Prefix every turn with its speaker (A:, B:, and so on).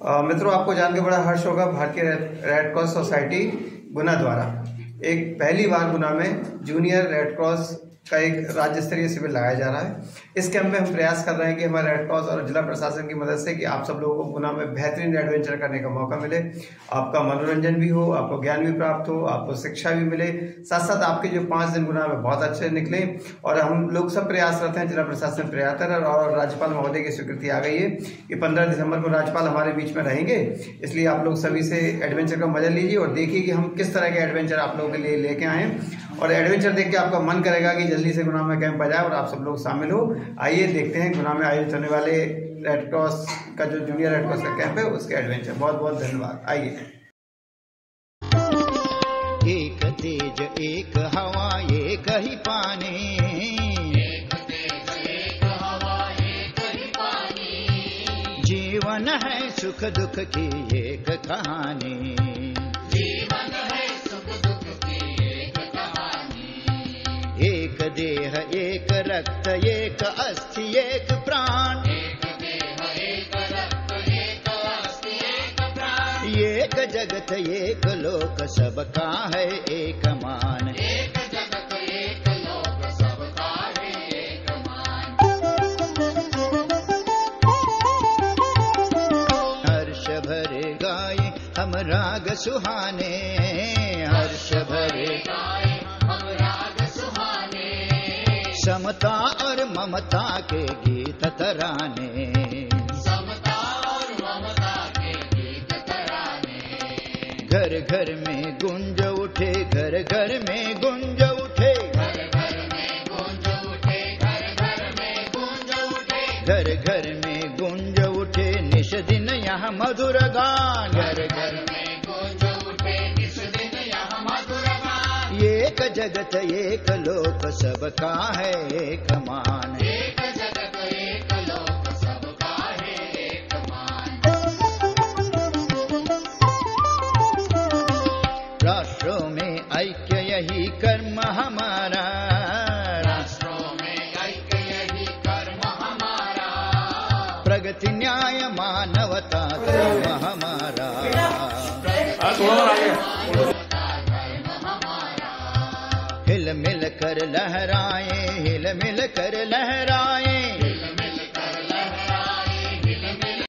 A: मित्रों, आपको जान के बड़ा हर्ष होगा। भारतीय रेड क्रॉस सोसाइटी गुना द्वारा एक पहली बार गुना में जूनियर रेड क्रॉस का एक राज्य स्तरीय शिविर लगाया जा रहा है। इस कैंप में हम प्रयास कर रहे हैं कि हमारे रेड क्रॉस और जिला प्रशासन की मदद से कि आप सब लोगों को गुना में बेहतरीन एडवेंचर करने का मौका मिले, आपका मनोरंजन भी हो, आपको ज्ञान भी प्राप्त हो, आपको शिक्षा भी मिले, साथ साथ आपके जो 5 दिन गुना में बहुत अच्छे निकले। और हम लोग सब प्रयास करते हैं, जिला प्रशासन प्रयासरत है और राज्यपाल महोदय की स्वीकृति आ गई है कि 15 दिसंबर को राज्यपाल हमारे बीच में रहेंगे। इसलिए आप लोग सभी से एडवेंचर का मजा लीजिए और देखिए कि हम किस तरह के एडवेंचर आप लोगों के लिए लेके आए हैं। और एडवेंचर देख के आपका मन करेगा कि जल्दी से गुना में कैंप आ जाए और आप सब लोग शामिल हो। आइए देखते हैं गुना में आयोजित होने वाले रेड क्रॉस का जो जूनियर रेड क्रॉस का कैंप है उसके एडवेंचर। बहुत बहुत धन्यवाद। आइए।
B: एक तेज एक हवा एक ही पानी, एक तेज एक हवा एक ही पानी, जीवन है सुख दुख की एक कहानी, जीवन है सुख दुख की एक कहानी। एक देह एक रक्त एक अस्थि एक प्राण, एक देह एक रक्त एक अस्थि एक प्राण, एक जगत एक लोक सबका है एक मान, एक जगत एक लोक सबका है एक मान। हर्ष भरे गाए हम राग सुहाने, हर्ष भरे गाए हम राग सुहाने, समता और ममता के गीत तराने, समता और ममता के गीत तराने। घर घर में गुंज उठे, घर घर में गुंज उठे, घर घर में गुंज उठे, घर घर में गुंज उठे, घर घर में गुंज उठे, निश दिन यहाँ मधुर गान, घर घर में गुंज उठे, निश दिन यहाँ मधुर गान। एक जगत एक लोक सबका है एक मान, एक जगत एक लोक सबका है एक मान। राष्ट्रों में ऐक्य यही कर्म हमारा, राष्ट्रों में ऐक्य यही कर्म हमारा, प्रगति न्याय मानवता धर्म हमारा, हिल मिल कर लहराएं, हिल मिल कर लहराएं,